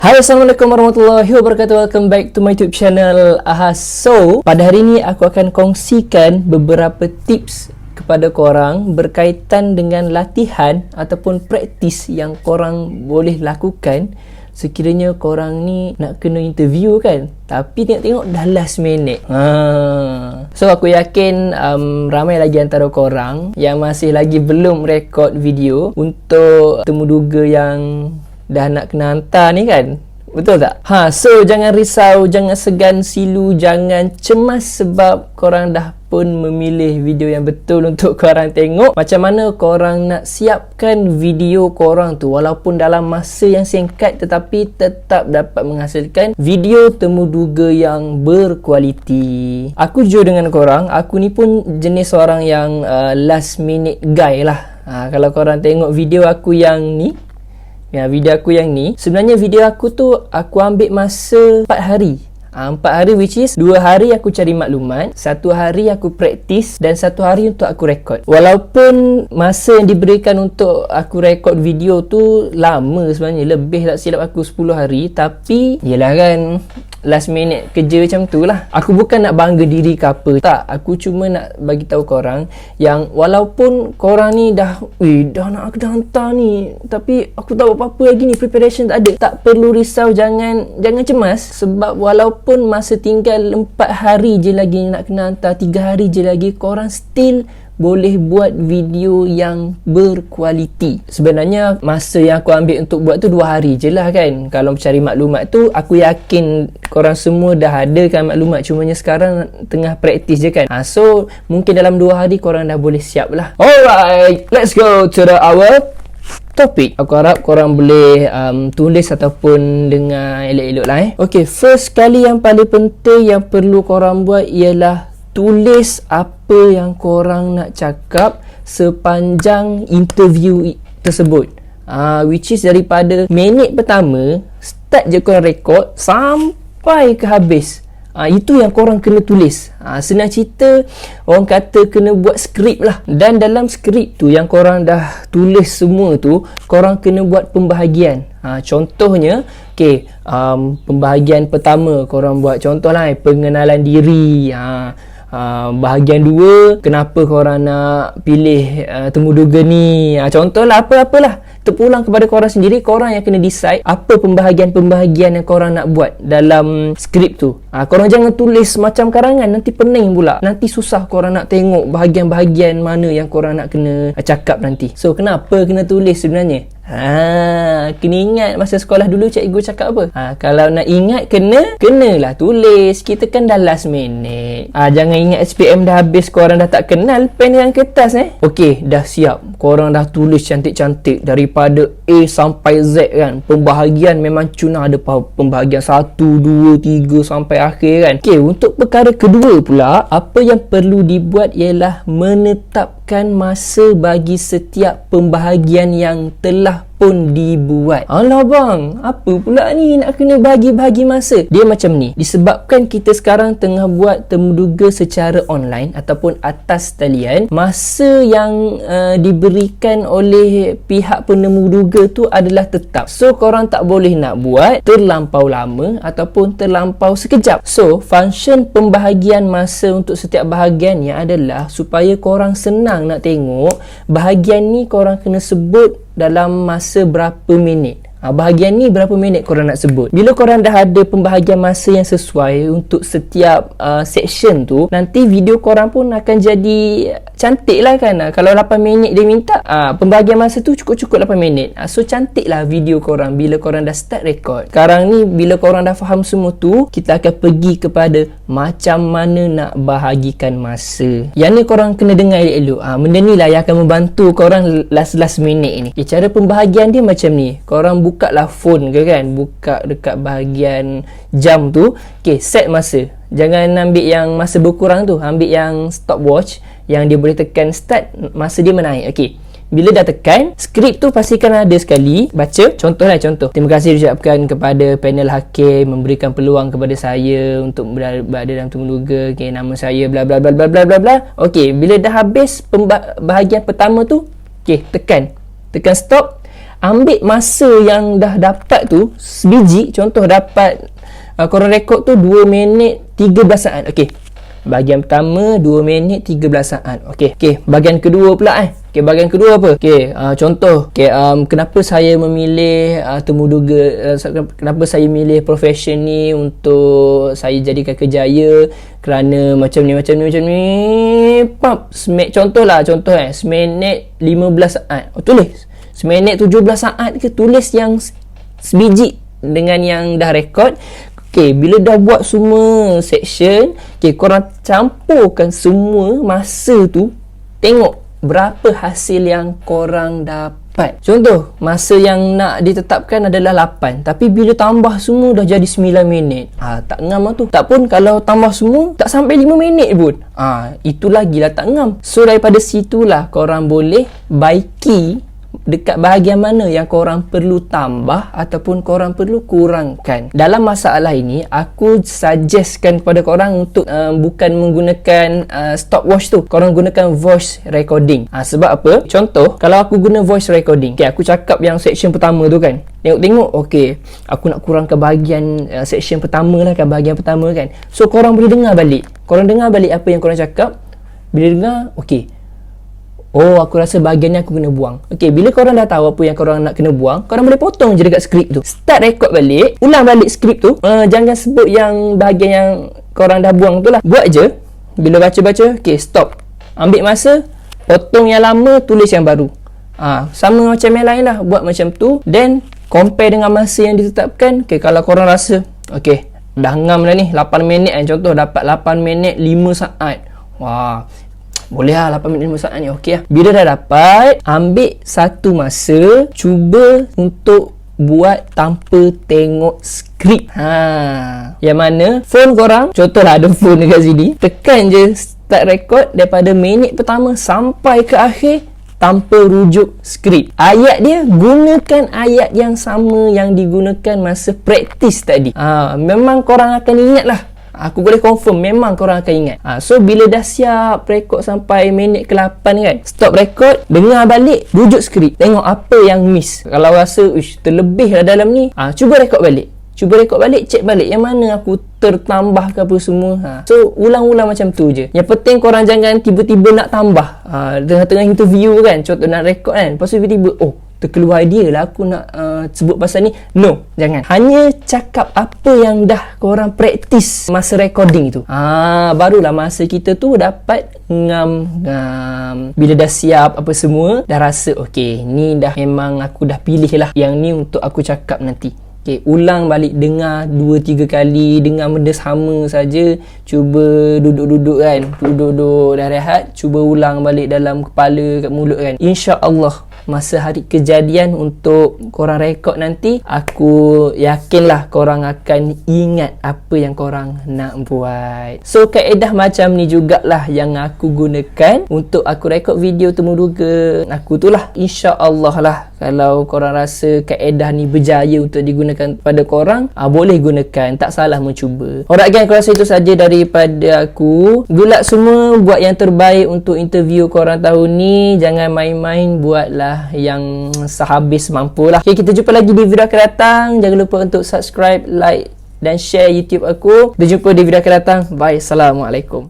Hai, Assalamualaikum warahmatullahi wabarakatuh. Welcome back to my YouTube channel. So, pada hari ini aku akan kongsikan beberapa tips kepada korang berkaitan dengan latihan ataupun praktis yang korang boleh lakukan sekiranya korang ni nak kena interview kan, tapi tengok-tengok dah last minute. So aku yakin ramai lagi antara korang yang masih lagi belum rekod video untuk temuduga yang dah nak kena hantar ni kan. Betul tak? So jangan risau, jangan segan silu, jangan cemas sebab korang dah pun memilih video yang betul untuk korang tengok. Macam mana korang nak siapkan video korang tu walaupun dalam masa yang singkat tetapi tetap dapat menghasilkan video temuduga yang berkualiti. Aku jujur dengan korang, aku ni pun jenis orang yang last minute guy lah. Kalau korang tengok video aku yang ni, sebenarnya video aku tu aku ambil masa 4 hari. 4 hari which is 2 hari aku cari maklumat, 1 hari aku praktis dan 1 hari untuk aku rekod. Walaupun masa yang diberikan untuk aku rekod video tu lama sebenarnya, lebih tak silap aku 10 hari, tapi yelah kan, last minute kerja macam tu lah. Aku bukan nak bangga diri ke apa, tak. Aku cuma nak bagi tahu korang yang walaupun korang ni dah nak aku dah hantar ni, tapi aku tak buat apa-apa lagi ni, preparation tak ada, tak perlu risau, jangan cemas. Sebab walaupun masa tinggal 4 hari je lagi nak kena hantar, 3 hari je lagi, korang still boleh buat video yang berkualiti. Sebenarnya masa yang aku ambil untuk buat tu 2 hari je lah kan. Kalau mencari maklumat tu, aku yakin korang semua dah ada kan maklumat, cumanya sekarang tengah praktis je kan. So mungkin dalam 2 hari korang dah boleh siap lah. Alright, let's go to our topik. Aku harap korang boleh tulis ataupun dengar elok-elok lah Okay, first kali yang paling penting yang perlu korang buat ialah tulis apa yang korang nak cakap sepanjang interview tersebut. Which is daripada minit pertama start je korang rekod sampai ke habis. Itu yang korang kena tulis. Senang cerita, orang kata kena buat skrip lah. Dan dalam skrip tu yang korang dah tulis semua tu, korang kena buat pembahagian. Contohnya, pembahagian pertama korang buat contoh lah, pengenalan diri. Bahagian 2, kenapa korang nak pilih temuduga ni. Contohlah apalah, terpulang kepada korang sendiri. Korang yang kena decide apa pembahagian yang korang nak buat dalam skrip tu. Korang jangan tulis macam karangan, nanti pening pula, nanti susah korang nak tengok bahagian-bahagian mana yang korang nak kena cakap nanti. So kenapa kena tulis sebenarnya? Kena ingat masa sekolah dulu cikgu cakap apa. Kalau nak ingat kenalah tulis. Kita kan dah last minute. Jangan ingat SPM dah habis, korang dah tak kenal pen dan kertas Okey, dah siap, korang dah tulis cantik-cantik daripada A sampai Z kan. Pembahagian memang cuna, ada pembahagian 1, 2, 3 sampai akhir kan. Okey, untuk perkara kedua pula, apa yang perlu dibuat ialah menetapkan masa bagi setiap pembahagian yang telah pun dibuat. Alah bang, apa pula ni nak kena bagi-bagi masa? Dia macam ni, disebabkan kita sekarang tengah buat temuduga secara online ataupun atas talian, masa yang diberikan oleh pihak penemuduga tu adalah tetap. So korang tak boleh nak buat terlampau lama ataupun terlampau sekejap. So function pembahagian masa untuk setiap bahagiannya adalah supaya korang senang nak tengok bahagian ni korang kena sebut dalam masa berapa minit. Bahagian ni berapa minit korang nak sebut. Bila korang dah ada pembahagian masa yang sesuai untuk setiap section tu, nanti video korang pun akan jadi cantik lah kan. Kalau 8 minit dia minta, pembahagian masa tu cukup-cukup 8 minit. So cantik lah video korang bila korang dah start record. Sekarang ni bila korang dah faham semua tu, kita akan pergi kepada macam mana nak bahagikan masa. Yang ni korang kena dengar elok-elok. Benda ni lah yang akan membantu korang last minute ni. Cara pembahagian dia macam ni. Korang buka lah phone ke kan, buka dekat bahagian jam tu. Set masa. Jangan ambil yang masa berkurang tu, ambil yang stopwatch yang dia boleh tekan start, masa dia menaik. Bila dah tekan, skrip tu pastikan ada sekali baca. Contoh. Terima kasih diucapkan kepada panel hakim memberikan peluang kepada saya untuk berada dalam temuduga. Nama saya bla bla bla bla bla bla bla. Bila dah habis bahagian pertama tu, tekan stop. ambil masa yang dah dapat tu sebiji. Contoh dapat korang rekod tu 2 minit 13 saat. Okey, bahagian pertama 2 minit 13 saat. Okey, bahagian kedua pula bahagian kedua apa? Contoh, kenapa saya memilih temuduga, kenapa saya milih profession ni untuk saya jadikan kerjaya, kerana macam ni contoh seminit 15 saat. Tulis seminit 17 saat ke, tulis yang sebiji dengan yang dah rekod. Bila dah buat semua section, korang campurkan semua masa tu, tengok berapa hasil yang korang dapat. Contoh, masa yang nak ditetapkan adalah 8, tapi bila tambah semua dah jadi 9 minit. Tak ngam lah tu. Tak pun kalau tambah semua tak sampai 5 minit pun. Itu lagi lah tak ngam. So daripada situlah korang boleh baiki dekat bahagian mana yang korang perlu tambah ataupun korang perlu kurangkan. Dalam masalah ini, aku suggestkan kepada korang untuk bukan menggunakan stopwatch tu, korang gunakan voice recording. Sebab apa? Contoh, kalau aku guna voice recording, aku cakap yang section pertama tu kan, tengok aku nak kurangkan bahagian section pertama lah kan, bahagian pertama kan. So korang boleh dengar balik apa yang korang cakap. Bila dengar, aku rasa bahagian ni aku kena buang. Bila korang dah tahu apa yang korang nak kena buang, korang boleh potong je dekat skrip tu. Start record balik, ulang balik skrip tu. Jangan sebut yang bahagian yang korang dah buang tu lah. Buat je. Bila baca-baca, stop. Ambil masa, potong yang lama, tulis yang baru. Sama macam yang lain lah. Buat macam tu. Then, compare dengan masa yang ditetapkan. Kalau korang rasa, dah ngam dah ni, 8 minit kan. Contoh, dapat 8 minit 5 saat. Wah, boleh lah 8 minit 5 saat ni. Okey lah. Bila dah dapat, ambil satu masa, cuba untuk buat tanpa tengok skrip. Yang mana phone korang, contohlah ada phone dekat sini, tekan je start record daripada minit pertama sampai ke akhir tanpa rujuk skrip. Ayat dia, gunakan ayat yang sama yang digunakan masa praktis tadi. Memang korang akan ingat lah. Aku boleh confirm memang korang akan ingat. So bila dah siap rekod sampai minit ke-8 kan, stop rekod, dengar balik, rujuk skrip, tengok apa yang miss. Kalau rasa terlebih lah dalam ni, cuba rekod balik, cek balik yang mana aku tertambah ke apa semua. So ulang-ulang macam tu je. Yang penting korang jangan tiba-tiba nak tambah. Tengah-tengah interview kan, contoh nak rekod kan, lepas tu tiba-tiba terkeluar idea lah aku nak sebut pasal ni. No, jangan. Hanya cakap apa yang dah korang praktis masa recording tu. Barulah masa kita tu dapat ngam-ngam. Bila dah siap apa semua, dah rasa ni dah memang aku dah pilih lah yang ni untuk aku cakap nanti. Ulang balik, dengar 2-3 kali, dengar benda sama saja. Cuba duduk-duduk kan, duduk dah rehat, cuba ulang balik dalam kepala, kat mulut kan. InsyaAllah masa hari kejadian untuk korang rekod nanti, aku yakinlah korang akan ingat apa yang korang nak buat. So kaedah macam ni jugalah yang aku gunakan untuk aku rekod video temuduga aku tu lah. InsyaAllah lah, kalau korang rasa kaedah ni berjaya untuk digunakan pada korang, boleh gunakan, tak salah mencuba. Alright gang, aku rasa itu saja daripada aku. Good luck semua, buat yang terbaik untuk interview korang tahun ni. Jangan main-main, buatlah yang sehabis mampu lah. Kita jumpa lagi di video akan datang. Jangan lupa untuk subscribe, like dan share YouTube aku. Kita jumpa di video akan datang. Bye. Assalamualaikum.